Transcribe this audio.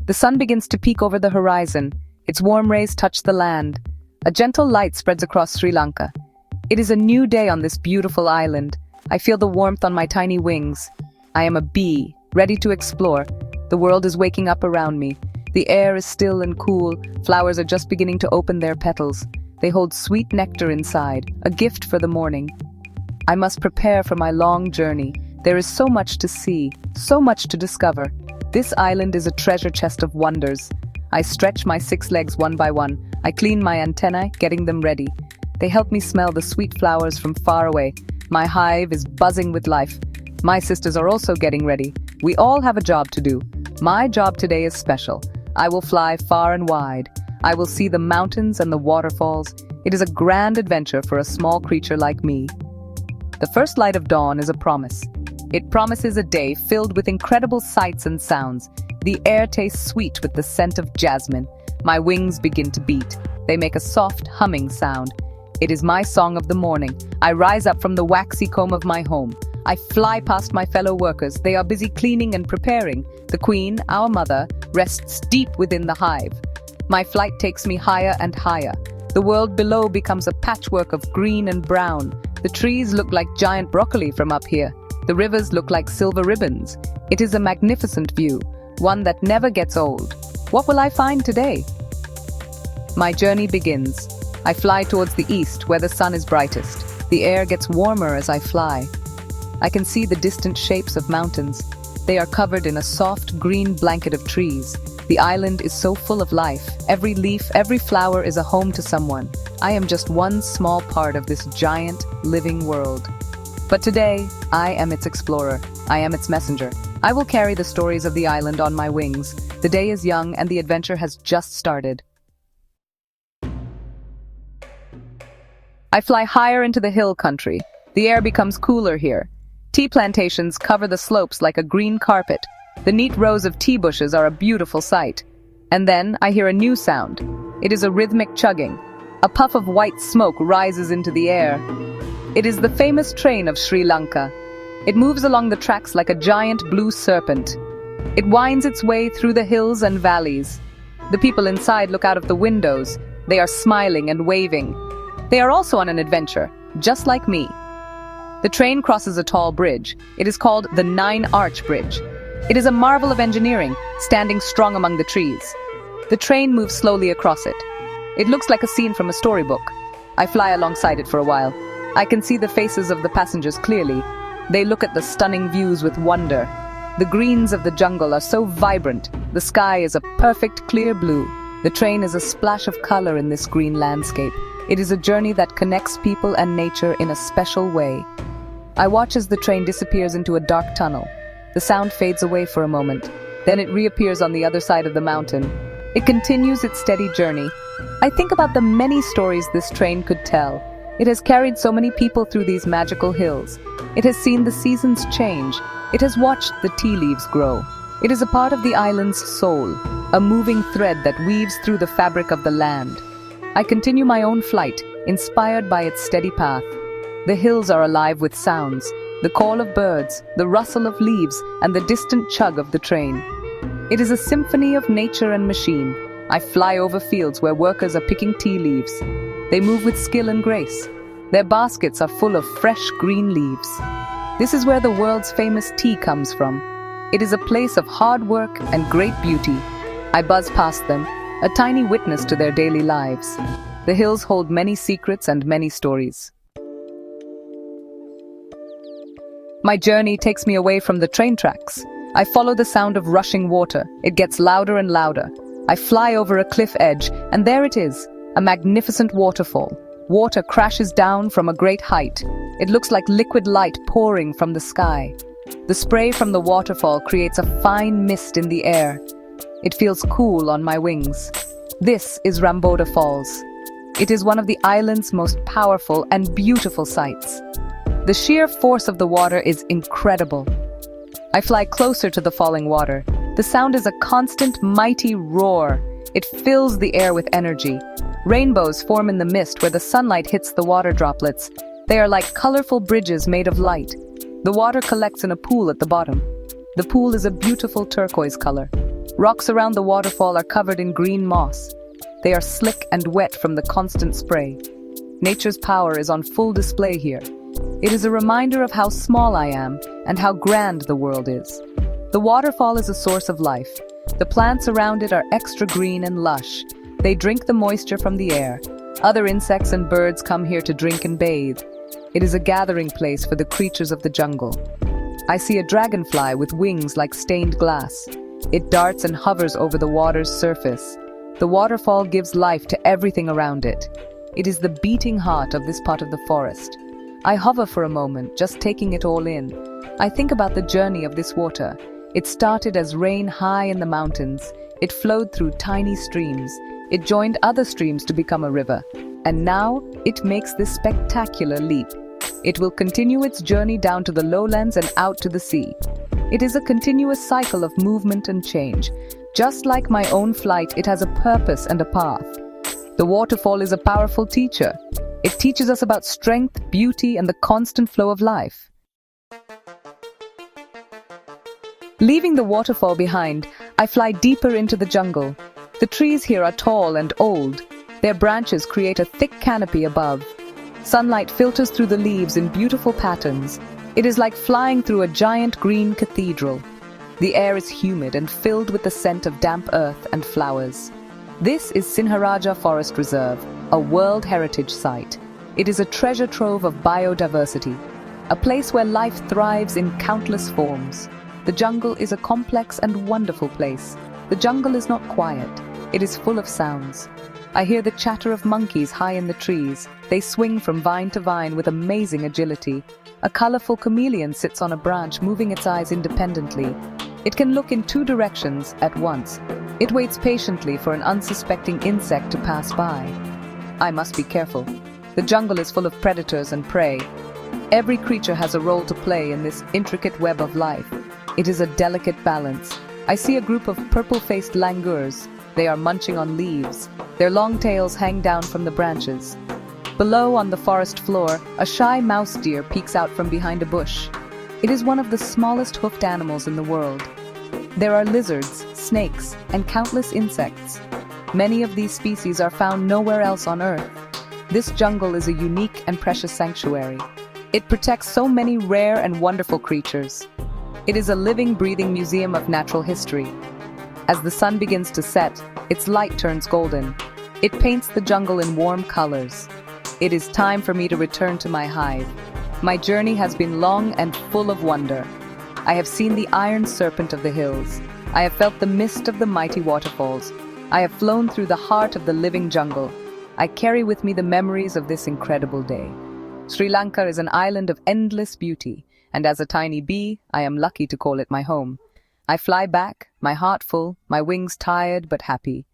The sun begins to peek over the horizon. Its warm rays touch the land. A gentle light spreads across Sri Lanka. It is a new day on this beautiful island. I feel the warmth on my tiny wings. I am a bee, ready to explore. The world is waking up around me. The air is still and cool. Flowers are just beginning to open their petals. They hold sweet nectar inside, a gift for the morning. I must prepare for my long journey. There is so much to see, so much to discover. This island is a treasure chest of wonders. I stretch my 6 legs one by one. I clean my antennae, getting them ready. They help me smell the sweet flowers from far away. My hive is buzzing with life. My sisters are also getting ready. We all have a job to do. My job today is special. I will fly far and wide. I will see the mountains and the waterfalls. It is a grand adventure for a small creature like me. The first light of dawn is a promise. It promises a day filled with incredible sights and sounds. The air tastes sweet with the scent of jasmine. My wings begin to beat. They make a soft, humming sound. It is my song of the morning. I rise up from the waxy comb of my home. I fly past my fellow workers. They are busy cleaning and preparing. The queen, our mother, rests deep within the hive. My flight takes me higher and higher. The world below becomes a patchwork of green and brown. The trees look like giant broccoli from up here. The rivers look like silver ribbons. It is a magnificent view, one that never gets old. What will I find today? My journey begins. I fly towards the east, where the sun is brightest. The air gets warmer as I fly. I can see the distant shapes of mountains. They are covered in a soft green blanket of trees. The island is so full of life. Every leaf, every flower is a home to someone. I am just one small part of this giant, living world. But today, I am its explorer. I am its messenger. I will carry the stories of the island on my wings. The day is young and the adventure has just started. I fly higher into the hill country. The air becomes cooler here. Tea plantations cover the slopes like a green carpet. The neat rows of tea bushes are a beautiful sight. And then I hear a new sound. It is a rhythmic chugging. A puff of white smoke rises into the air. It is the famous train of Sri Lanka. It moves along the tracks like a giant blue serpent. It winds its way through the hills and valleys. The people inside look out of the windows. They are smiling and waving. They are also on an adventure, just like me. The train crosses a tall bridge. It is called the 9-Arch Bridge. It is a marvel of engineering, standing strong among the trees. The train moves slowly across it. It looks like a scene from a storybook. I fly alongside it for a while. I can see the faces of the passengers clearly. They look at the stunning views with wonder. The greens of the jungle are so vibrant. The sky is a perfect clear blue. The train is a splash of color in this green landscape. It is a journey that connects people and nature in a special way. I watch as the train disappears into a dark tunnel. The sound fades away for a moment. Then it reappears on the other side of the mountain. It continues its steady journey. I think about the many stories this train could tell. It has carried so many people through these magical hills. It has seen the seasons change. It has watched the tea leaves grow. It is a part of the island's soul, a moving thread that weaves through the fabric of the land. I continue my own flight, inspired by its steady path. The hills are alive with sounds, the call of birds, the rustle of leaves, and the distant chug of the train. It is a symphony of nature and machine. I fly over fields where workers are picking tea leaves. They move with skill and grace. Their baskets are full of fresh green leaves. This is where the world's famous tea comes from. It is a place of hard work and great beauty. I buzz past them, a tiny witness to their daily lives. The hills hold many secrets and many stories. My journey takes me away from the train tracks. I follow the sound of rushing water. It gets louder and louder. I fly over a cliff edge, and there it is, a magnificent waterfall. Water crashes down from a great height. It looks like liquid light pouring from the sky. The spray from the waterfall creates a fine mist in the air. It feels cool on my wings. This is Ramboda Falls. It is one of the island's most powerful and beautiful sights. The sheer force of the water is incredible. I fly closer to the falling water. The sound is a constant, mighty roar. It fills the air with energy. Rainbows form in the mist where the sunlight hits the water droplets. They are like colorful bridges made of light. The water collects in a pool at the bottom. The pool is a beautiful turquoise color. Rocks around the waterfall are covered in green moss. They are slick and wet from the constant spray. Nature's power is on full display here. It is a reminder of how small I am and how grand the world is. The waterfall is a source of life. The plants around it are extra green and lush. They drink the moisture from the air. Other insects and birds come here to drink and bathe. It is a gathering place for the creatures of the jungle. I see a dragonfly with wings like stained glass. It darts and hovers over the water's surface. The waterfall gives life to everything around it. It is the beating heart of this part of the forest. I hover for a moment, just taking it all in. I think about the journey of this water. It started as rain high in the mountains. It flowed through tiny streams. It joined other streams to become a river. And now it makes this spectacular leap. It will continue its journey down to the lowlands and out to the sea. It is a continuous cycle of movement and change. Just like my own flight, it has a purpose and a path. The waterfall is a powerful teacher. It teaches us about strength, beauty, and the constant flow of life. Leaving the waterfall behind, I fly deeper into the jungle. The trees here are tall and old. Their branches create a thick canopy above. Sunlight filters through the leaves in beautiful patterns. It is like flying through a giant green cathedral. The air is humid and filled with the scent of damp earth and flowers. This is Sinharaja Forest Reserve, a World Heritage Site. It is a treasure trove of biodiversity, a place where life thrives in countless forms. The jungle is a complex and wonderful place. The jungle is not quiet. It is full of sounds. I hear the chatter of monkeys high in the trees. They swing from vine to vine with amazing agility. A colorful chameleon sits on a branch, moving its eyes independently. It can look in two directions at once. It waits patiently for an unsuspecting insect to pass by. I must be careful. The jungle is full of predators and prey. Every creature has a role to play in this intricate web of life. It is a delicate balance. I see a group of purple-faced langurs. They are munching on leaves. Their long tails hang down from the branches. Below, on the forest floor, a shy mouse deer peeks out from behind a bush. It is one of the smallest hoofed animals in the world. There are lizards, snakes, and countless insects. Many of these species are found nowhere else on Earth. This jungle is a unique and precious sanctuary. It protects so many rare and wonderful creatures. It is a living, breathing museum of natural history. As the sun begins to set, its light turns golden. It paints the jungle in warm colors. It is time for me to return to my hive. My journey has been long and full of wonder. I have seen the iron serpent of the hills. I have felt the mist of the mighty waterfalls. I have flown through the heart of the living jungle. I carry with me the memories of this incredible day. Sri Lanka is an island of endless beauty, and as a tiny bee, I am lucky to call it my home. I fly back, my heart full, my wings tired but happy.